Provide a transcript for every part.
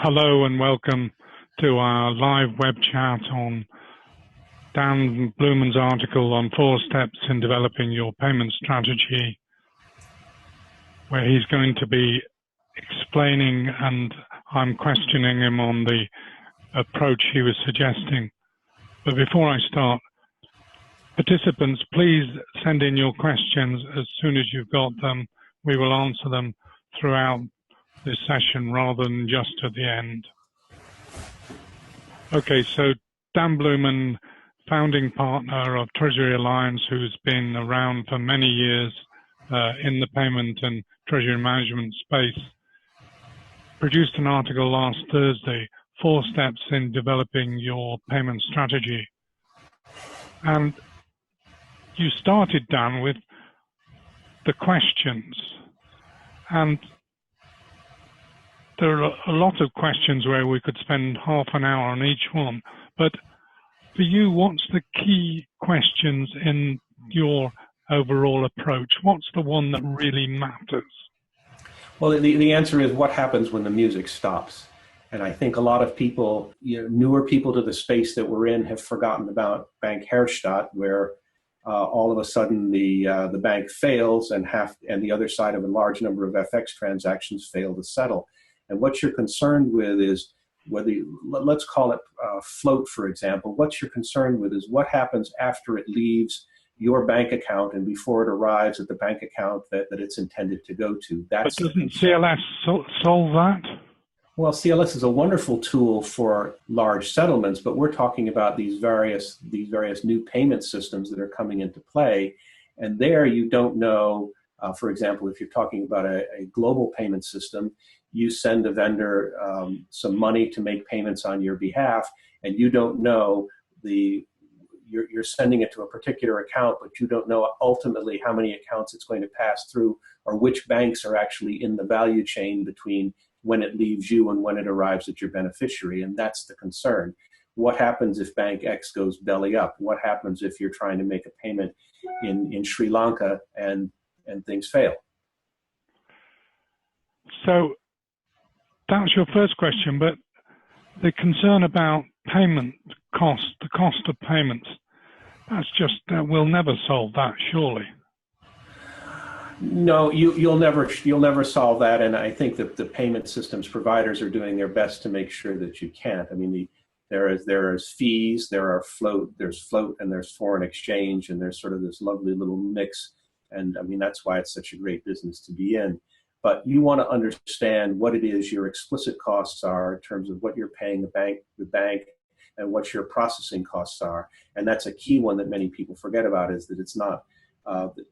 Hello and welcome to our live web chat on Dan Blumen's article on 4 steps in developing your payment strategy, where he's going to be explaining and I'm questioning him on the approach he was suggesting. But before I start, participants, please send in your questions as soon as you've got them. We will answer them throughout this session rather than just at the end. Okay, so Dan Blumen, founding partner of Treasury Alliance, who's been around for many years in the payment and treasury management space, produced an article last Thursday, 4 steps in developing your payment strategy. And you started, Dan, with the questions. And there are a lot of questions where we could spend half an hour on each one. But for you, what's the key questions in your overall approach? What's the one that really matters? Well, the answer is what happens when the music stops. And I think a lot of people, newer people to the space that we're in, have forgotten about Bank Herstatt, where all of a sudden the bank fails and the other side of a large number of FX transactions fail to settle. And what you're concerned with is whether let's call it float, for example. What you're concerned with is what happens after it leaves your bank account and before it arrives at the bank account that it's intended to go to. But doesn't CLS solve that? Well, CLS is a wonderful tool for large settlements, but we're talking about these various new payment systems that are coming into play. And there you don't know, for example, if you're talking about a global payment system, you send a vendor some money to make payments on your behalf, and you don't know you're sending it to a particular account, but you don't know ultimately how many accounts it's going to pass through or which banks are actually in the value chain between when it leaves you and when it arrives at your beneficiary. And that's the concern. What happens if Bank X goes belly up? What happens if you're trying to make a payment in Sri Lanka and things fail? So that's your first question, but the concern about payment cost, the cost of payments, that's just, we'll never solve that, surely. No, you'll never solve that, and I think that the payment systems providers are doing their best to make sure that you can't. I mean, there's fees, there's float, and there's foreign exchange, and there's sort of this lovely little mix, and I mean that's why it's such a great business to be in. But you want to understand what it is your explicit costs are in terms of what you're paying the bank, and what your processing costs are, and that's a key one that many people forget about, is that it's not.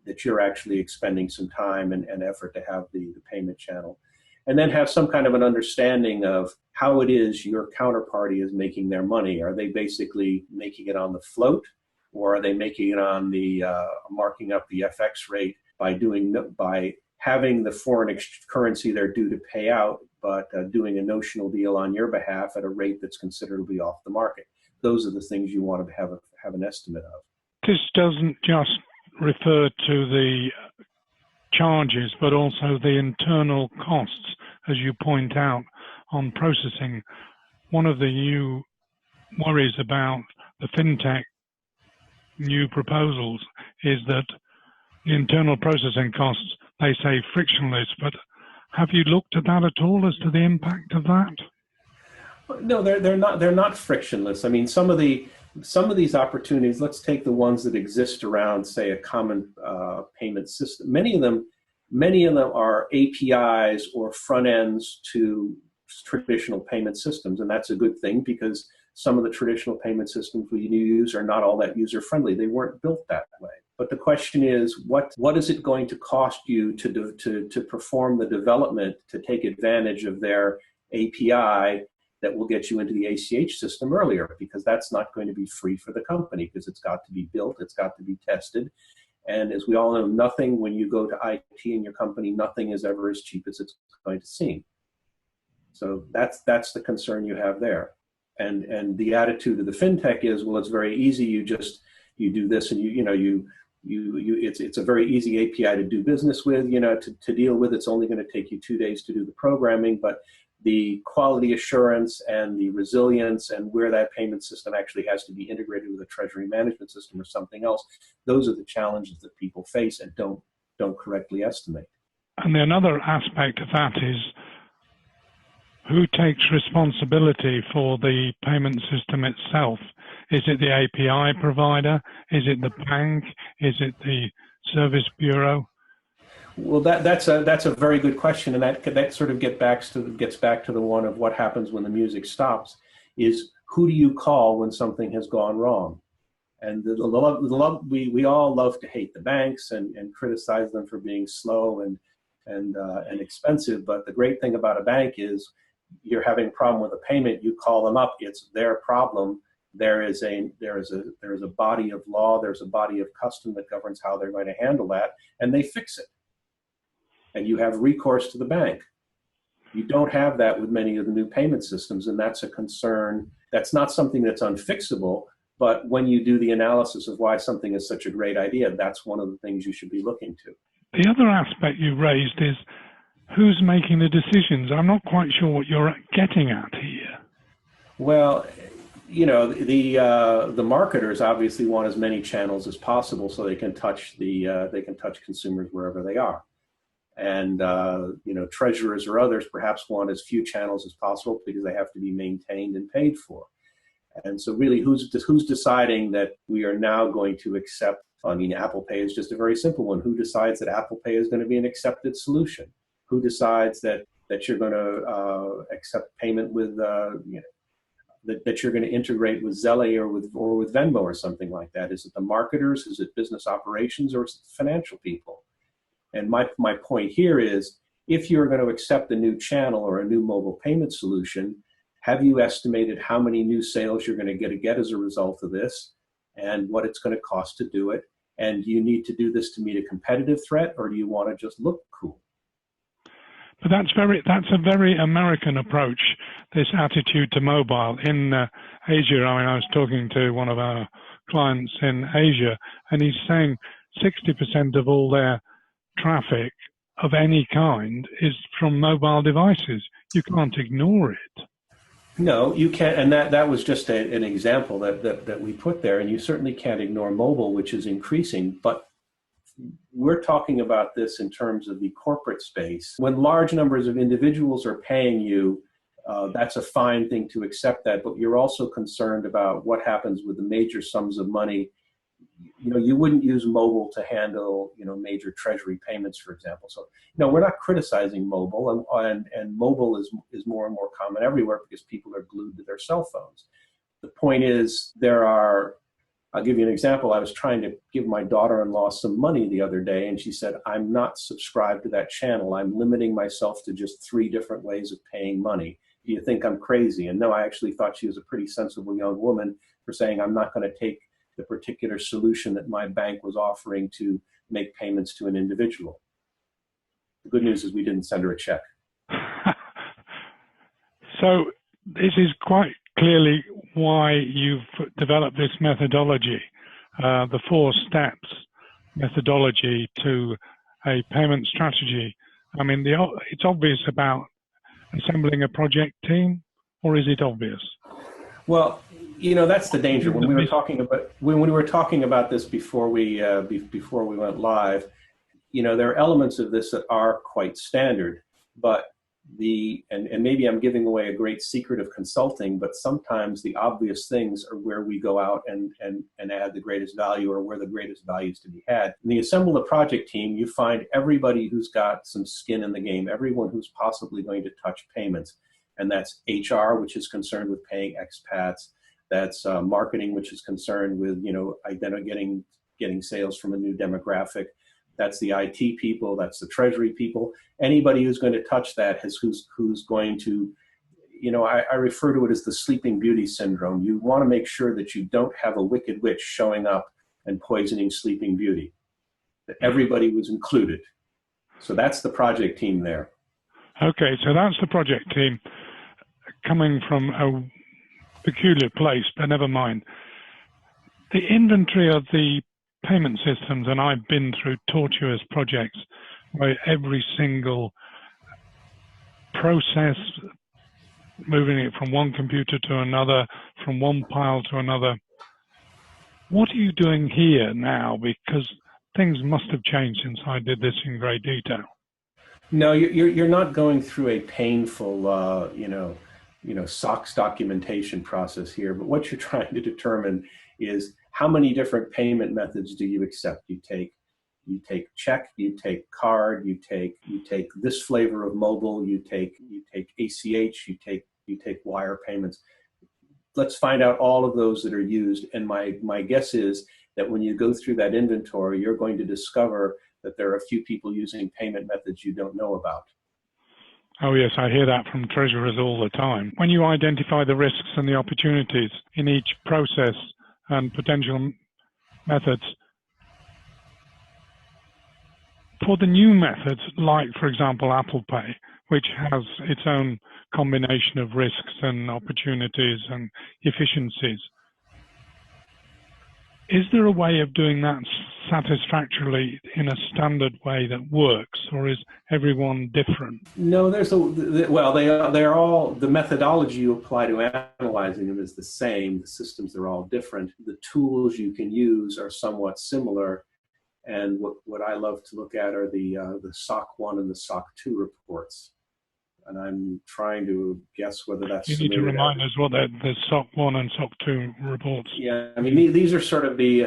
That you're actually expending some time and effort to have the payment channel. And then have some kind of an understanding of how it is your counterparty is making their money. Are they basically making it on the float, or are they making it on the marking up the FX rate by having the foreign currency they're due to pay out, but doing a notional deal on your behalf at a rate that's considerably off the market? Those are the things you want to have an estimate of. This doesn't just refer to the charges, but also the internal costs, as you point out, on processing. One of the new worries about the fintech new proposals is that the internal processing costs, they say frictionless, but have you looked at that at all as to the impact of that? No, they're not frictionless. I mean, some of these opportunities, let's take the ones that exist around, say, a common payment system. Many of them are APIs or front ends to traditional payment systems, and that's a good thing because some of the traditional payment systems we use are not all that user-friendly. They weren't built that way. But the question is, what is it going to cost you to perform the development to take advantage of their API that will get you into the ACH system earlier, because that's not going to be free for the company, because it's got to be built, it's got to be tested. And as we all know, nothing, when you go to IT in your company, nothing is ever as cheap as it's going to seem. So that's the concern you have there. And the attitude of the fintech is, well, it's very easy, you do this and it's a very easy API to do business with, to deal with. It's only going to take you 2 days to do the programming, but the quality assurance and the resilience and where that payment system actually has to be integrated with a treasury management system or something else, those are the challenges that people face and don't correctly estimate. And another aspect of that is who takes responsibility for the payment system itself? Is it the API provider? Is it the bank? Is it the service bureau? Well, that's a very good question, and that sort of gets back to the one of what happens when the music stops. Is who do you call when something has gone wrong? And we all love to hate the banks and criticize them for being slow and expensive. But the great thing about a bank is you're having a problem with a payment, you call them up. It's their problem. There is a body of law. There's a body of custom that governs how they're going to handle that, and they fix it. And you have recourse to the bank. You don't have that with many of the new payment systems, and that's a concern. That's not something that's unfixable, but when you do the analysis of why something is such a great idea, that's one of the things you should be looking to. The other aspect you raised is who's making the decisions. I'm not quite sure what you're getting at here. Well, you know, the marketers obviously want as many channels as possible so they can touch consumers wherever they are. And, you know, treasurers or others perhaps want as few channels as possible because they have to be maintained and paid for. And so really, who's deciding that we are now going to accept? I mean, Apple Pay is just a very simple one. Who decides that Apple Pay is going to be an accepted solution? Who decides that you're going to accept payment with, you know, that you're going to integrate with Zelle or with Venmo or something like that? Is it the marketers? Is it business operations? Or is it the financial people? And my point here is, if you're going to accept a new channel or a new mobile payment solution, have you estimated how many new sales you're going to get as a result of this and what it's going to cost to do it? And do you need to do this to meet a competitive threat, or do you want to just look cool? But that's a very American approach, this attitude to mobile. In Asia, I mean, I was talking to one of our clients in Asia, and he's saying 60% of all their traffic of any kind is from mobile devices. You can't ignore it. No, you can't, and that was just an example that we put there, and you certainly can't ignore mobile, which is increasing, but we're talking about this in terms of the corporate space. When large numbers of individuals are paying you, that's a fine thing to accept that, but you're also concerned about what happens with the major sums of money. You know, you wouldn't use mobile to handle, you know, major treasury payments, for example. So, no, we're not criticizing mobile, and mobile is more and more common everywhere because people are glued to their cell phones. The point is, I'll give you an example. I was trying to give my daughter-in-law some money the other day, and she said, I'm not subscribed to that channel. I'm limiting myself to just 3 different ways of paying money. Do you think I'm crazy? And no, I actually thought she was a pretty sensible young woman for saying, I'm not going to take the particular solution that my bank was offering to make payments to an individual. The good news is we didn't send her a check. So this is quite clearly why you've developed this methodology, the 4 steps methodology to a payment strategy. I mean, it's obvious about assembling a project team, or is it obvious? Well, you know, that's the danger. When we were talking about this before we went live, you know, there are elements of this that are quite standard, but and maybe I'm giving away a great secret of consulting, but sometimes the obvious things are where we go out and add the greatest value, or where the greatest value is to be had. When you assemble a project team, you find everybody who's got some skin in the game, everyone who's possibly going to touch payments. And that's HR, which is concerned with paying expats. That's marketing, which is concerned with, you know, getting sales from a new demographic. That's the IT people. That's the treasury people. Anybody who's going to touch that who's going to, you know, I refer to it as the Sleeping Beauty syndrome. You want to make sure that you don't have a wicked witch showing up and poisoning Sleeping Beauty. That everybody was included. So that's the project team there. Okay, so that's the project team coming from a peculiar place, but never mind. The inventory of the payment systems, and I've been through tortuous projects where every single process, moving it from one computer to another, from one pile to another. What are you doing here now? Because things must have changed since I did this in great detail. No, you're not going through a painful, SOX documentation process here. But what you're trying to determine is how many different payment methods do you accept? You take check, you take card, you take this flavor of mobile, you take ACH, you take wire payments. Let's find out all of those that are used. And my guess is that when you go through that inventory, you're going to discover that there are a few people using payment methods you don't know about. Oh yes, I hear that from treasurers all the time. When you identify the risks and the opportunities in each process and potential methods, for the new methods, like for example Apple Pay, which has its own combination of risks and opportunities and efficiencies, is there a way of doing that satisfactorily in a standard way that works, or is everyone different? No, they are all, the methodology you apply to analyzing them is the same. The systems are all different. The tools you can use are somewhat similar. And what I love to look at are the SOC 1 and the SOC 2 reports. And I'm trying to guess whether that's. You need to remind us what the SOC 1 and SOC 2 reports. Yeah, I mean these are sort of the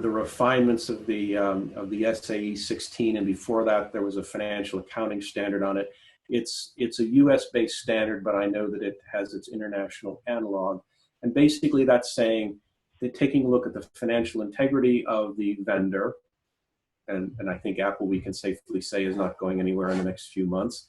refinements of the SAE 16, and before that there was a financial accounting standard on it. It's a U.S. based standard, but I know that it has its international analog. And basically that's saying that taking a look at the financial integrity of the vendor, and I think Apple, we can safely say, is not going anywhere in the next few months.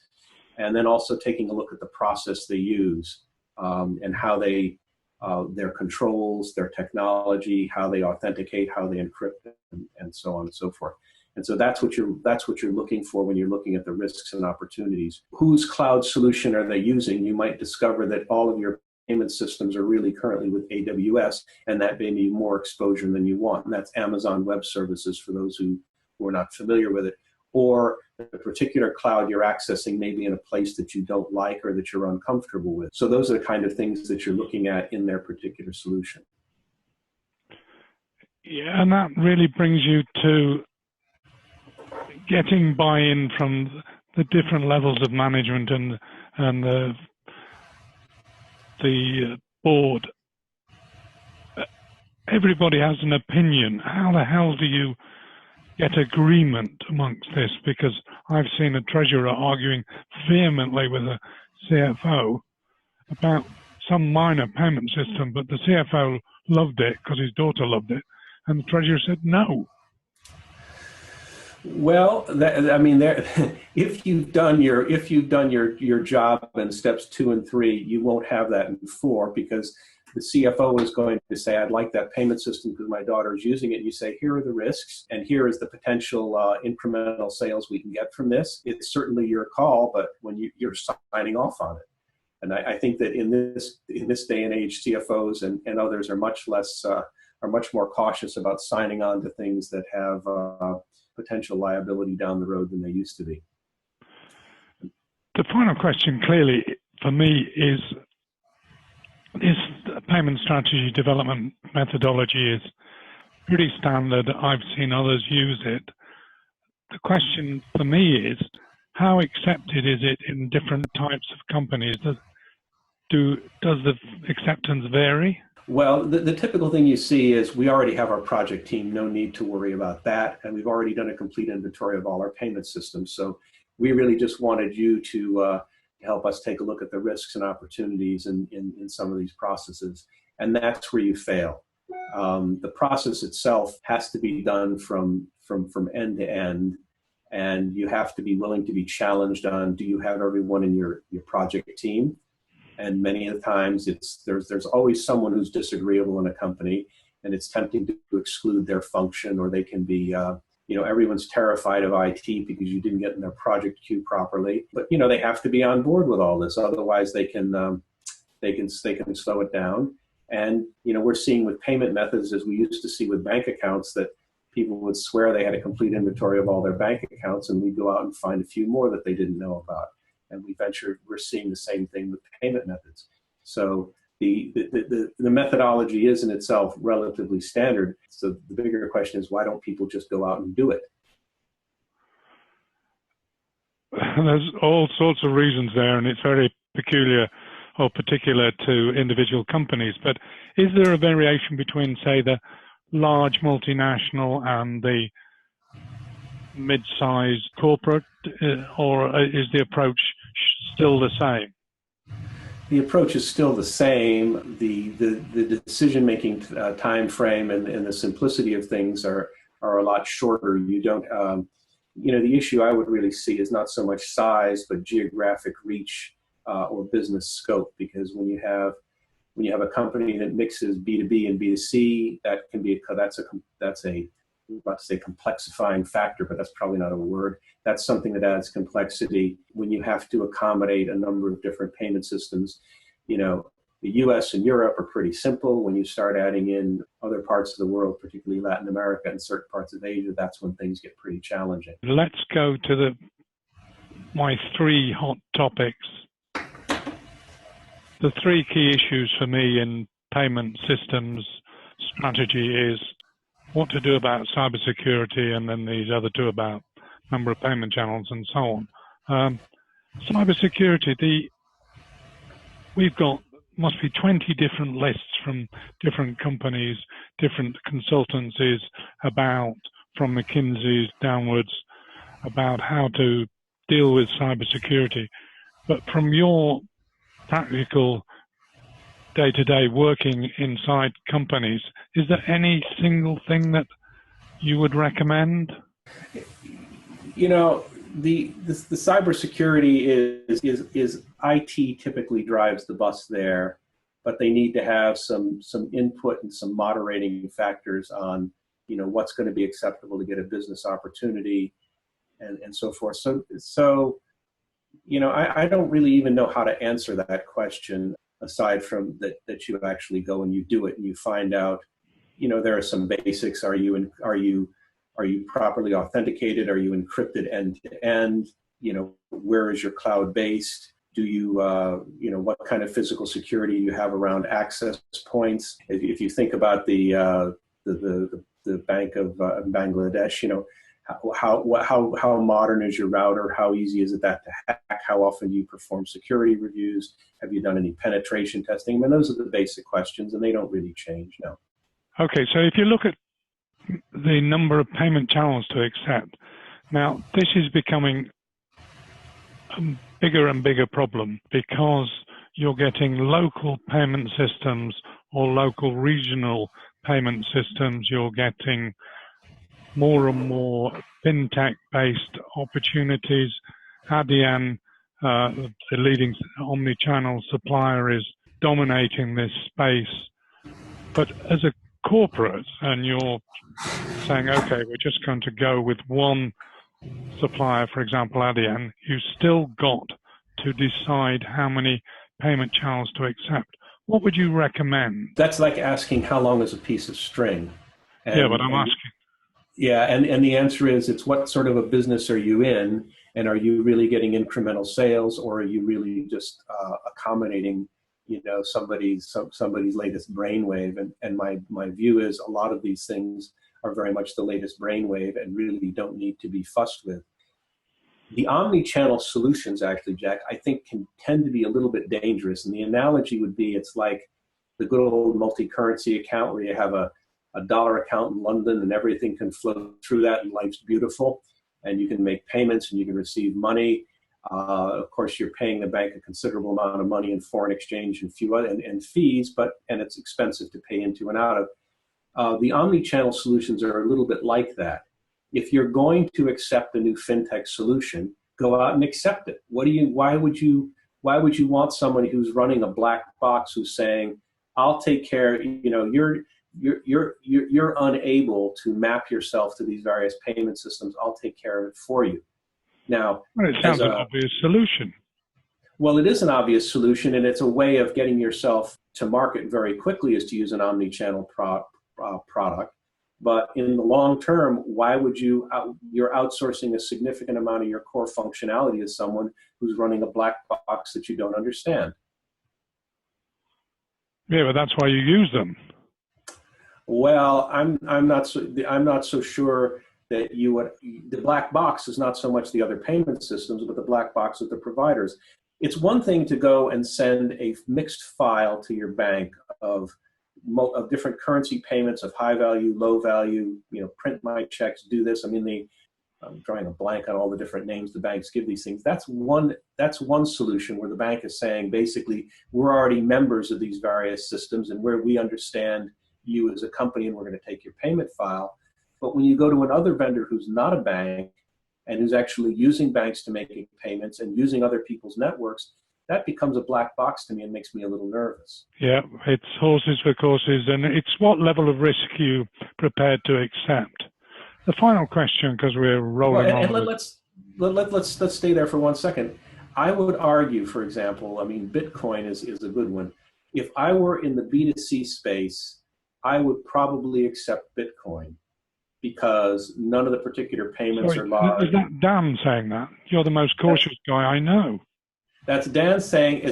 And then also taking a look at the process they use and how their controls, their technology, how they authenticate, how they encrypt, and so on and so forth. And so that's what you're looking for when you're looking at the risks and opportunities. Whose cloud solution are they using? You might discover that all of your payment systems are really currently with AWS, and that may be more exposure than you want. And that's Amazon Web Services for those who are not familiar with it. Or the particular cloud you're accessing may be in a place that you don't like or that you're uncomfortable with. So those are the kind of things that you're looking at in their particular solution. Yeah, and that really brings you to getting buy-in from the different levels of management and the board. Everybody has an opinion. How the hell do you get agreement amongst this? Because I've seen a treasurer arguing vehemently with a CFO about some minor payment system, but the CFO loved it because his daughter loved it, and the treasurer said no. Well, if you've done your job in steps 2 and 3, you won't have that in 4, because the CFO is going to say, I'd like that payment system because my daughter is using it. And you say, here are the risks, and here is the potential incremental sales we can get from this. It's certainly your call, but when you're signing off on it. And I think that in this day and age, CFOs and others are much more cautious about signing on to things that have potential liability down the road than they used to be. The final question, clearly, for me is payment strategy development methodology is pretty standard. I've seen others use it. The question for me is, how accepted is it in different types of companies? Does the acceptance vary? Well, the typical thing you see is we already have our project team, no need to worry about that. And we've already done a complete inventory of all our payment systems. So we really just wanted you to help us take a look at the risks and opportunities in some of these processes. And that's where you fail. The process itself has to be done from end to end. And you have to be willing to be challenged on, do you have everyone in your project team? And many of the times there's always someone who's disagreeable in a company, and it's tempting to exclude their function, or they can be, everyone's terrified of IT because you didn't get in their project queue properly. But they have to be on board with all this, otherwise they can slow it down. And we're seeing with payment methods, as we used to see with bank accounts, that people would swear they had a complete inventory of all their bank accounts, and we'd go out and find a few more that they didn't know about. And we're seeing the same thing with payment methods. So the methodology is in itself relatively standard. So the bigger question is, why don't people just go out and do it? There's all sorts of reasons there, and it's very peculiar or particular to individual companies. But is there a variation between, say, the large multinational and the mid-sized corporate, or is the approach still the same? The approach is still the same. The decision-making time frame and the simplicity of things are a lot shorter. You don't, the issue I would really see is not so much size, but geographic reach or business scope. Because when you have a company that mixes B2B and B2C, that's a I'm about to say complexifying factor, but that's probably not a word. That's something that adds complexity when you have to accommodate a number of different payment systems. The US and Europe are pretty simple. When you start adding in other parts of the world, particularly Latin America and certain parts of Asia, that's when things get pretty challenging. Let's go to my three hot topics. The three key issues for me in payment systems strategy is what to do about cybersecurity, and then these other two about number of payment channels and so on. Cybersecurity, we've got must be 20 different lists from different companies, different consultancies from McKinsey's downwards, about how to deal with cybersecurity. But from your practical day-to-day working inside companies, is there any single thing that you would recommend? The cybersecurity is IT typically drives the bus there, but they need to have some input and some moderating factors on what's going to be acceptable to get a business opportunity and so forth. So I don't really even know how to answer that question, aside from that you actually go and you do it and you find out, there are some basics. Are you properly authenticated? Are you encrypted end to end? Where is your cloud based? Do you, what kind of physical security you have around access points? If you think about the Bank of Bangladesh, how modern is your router? How easy is it to hack? How often do you perform security reviews? Have you done any penetration testing? I mean, those are the basic questions, and they don't really change now. Okay, so if you look at the number of payment channels to accept, now this is becoming a bigger and bigger problem, because you're getting local payment systems or local regional payment systems. You're getting more and more fintech-based opportunities. Adyen, the leading omnichannel supplier, is dominating this space. But as a corporate, and you're saying, okay, we're just going to go with one supplier, for example, Adyen, you've still got to decide how many payment channels to accept. What would you recommend? That's like asking how long is a piece of string. Yeah, but I'm asking. Yeah, and the answer is, it's what sort of a business are you in, and are you really getting incremental sales, or are you really just accommodating, somebody's latest brainwave? And my view is, a lot of these things are very much the latest brainwave and really don't need to be fussed with. The omni-channel solutions, actually, Jack, I think can tend to be a little bit dangerous. And the analogy would be, it's like the good old multi-currency account where you have a dollar account in London and everything can flow through that and life's beautiful, and you can make payments and you can receive money. Of course, you're paying the bank a considerable amount of money in foreign exchange and fees, and it's expensive to pay into and out of. The omni-channel solutions are a little bit like that. If you're going to accept a new fintech solution, go out and accept it. Why would you want somebody who's running a black box who's saying, I'll take care, you're unable to map yourself to these various payment systems, I'll take care of it for you. Now, well, it sounds an obvious solution. Well, it is an obvious solution, and it's a way of getting yourself to market very quickly, is to use an omni-channel product. But in the long term, why would you're outsourcing a significant amount of your core functionality to someone who's running a black box that you don't understand? Yeah, but that's why you use them. Well, I'm not so sure that the black box is not so much the other payment systems, but the black box with the providers. It's one thing to go and send a mixed file to your bank of different currency payments of high value, low value, print my checks, do this. I mean, I'm drawing a blank on all the different names the banks give these things. That's one solution where the bank is saying, basically, we're already members of these various systems and where we understand you as a company and we're going to take your payment file. But when you go to another vendor who's not a bank and who's actually using banks to make payments and using other people's networks, that becomes a black box to me and makes me a little nervous. Yeah, it's horses for courses, and it's what level of risk you prepared to accept. The final question, because we're rolling on. And let's stay there for 1 second. I would argue, for example, I mean, Bitcoin is a good one. If I were in the B2C space, I would probably accept Bitcoin because none of the particular payments are large. Is that Dan saying that? You're the most cautious guy I know. That's Dan saying,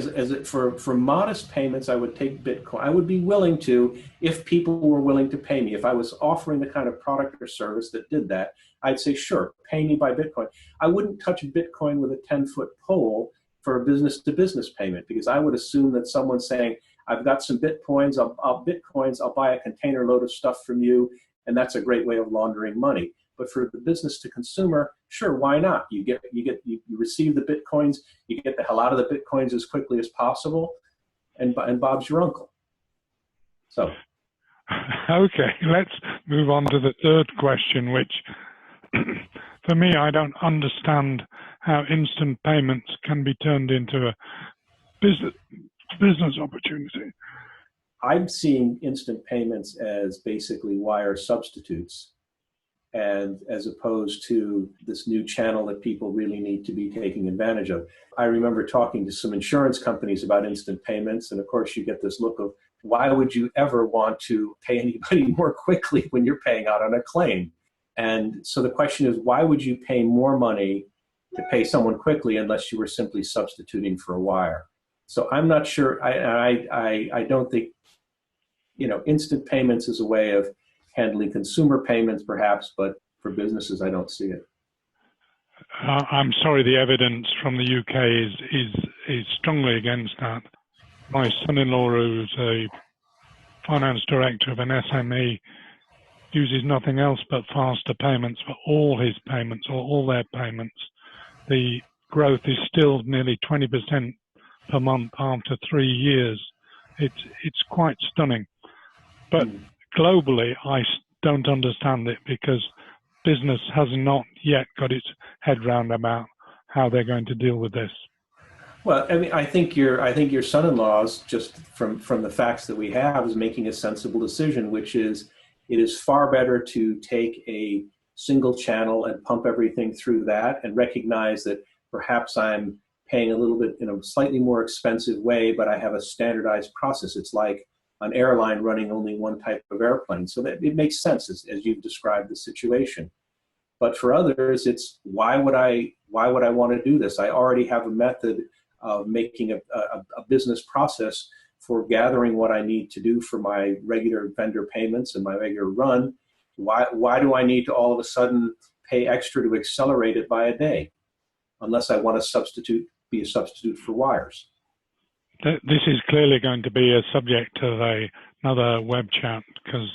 for modest payments, I would take Bitcoin. I would be willing to, if people were willing to pay me. If I was offering the kind of product or service that did that, I'd say, sure, pay me by Bitcoin. I wouldn't touch Bitcoin with a 10-foot pole for a business-to-business payment, because I would assume that someone's saying, I've got some Bitcoins, I'll buy a container load of stuff from you, and that's a great way of laundering money. But for the business to consumer, sure, why not? You receive the Bitcoins, you get the hell out of the Bitcoins as quickly as possible, and Bob's your uncle. So, okay, let's move on to the third question, which for me, I don't understand how instant payments can be turned into a business opportunity. I'm seeing instant payments as basically wire substitutes, and as opposed to this new channel that people really need to be taking advantage of. I remember talking to some insurance companies about instant payments, and of course you get this look of, why would you ever want to pay anybody more quickly when you're paying out on a claim? And so the question is, why would you pay more money to pay someone quickly unless you were simply substituting for a wire? So I'm not sure, I don't think, instant payments is a way of handling consumer payments perhaps, but for businesses, I don't see it. I'm sorry, the evidence from the UK is strongly against that. My son-in-law, who's a finance director of an SME, uses nothing else but faster payments for all his payments, or all their payments. The growth is still nearly 20% per month after 3 years. It's quite stunning. But globally, I don't understand it because business has not yet got its head round about how they're going to deal with this. Well, I mean, I think your son-in-law's, just from the facts that we have, is making a sensible decision, which is, it is far better to take a single channel and pump everything through that and recognize that perhaps I'm paying a little bit in a slightly more expensive way, but I have a standardized process. It's like an airline running only one type of airplane. So that it makes sense as you've described the situation. But for others, it's, why would I want to do this? I already have a method of making a business process for gathering what I need to do for my regular vendor payments and my regular run. Why do I need to all of a sudden pay extra to accelerate it by a day, unless I want to be a substitute for wires? This is clearly going to be a subject of another web chat, because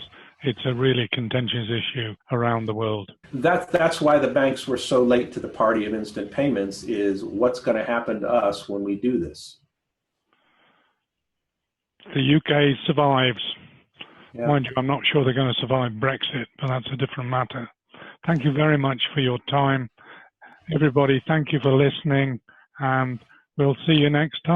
it's a really contentious issue around the world. That's why the banks were so late to the party of instant payments, is what's going to happen to us when we do this. The UK survives. Yeah. Mind you, I'm not sure they're going to survive Brexit, but that's a different matter. Thank you very much for your time. Everybody, thank you for listening, and we'll see you next time.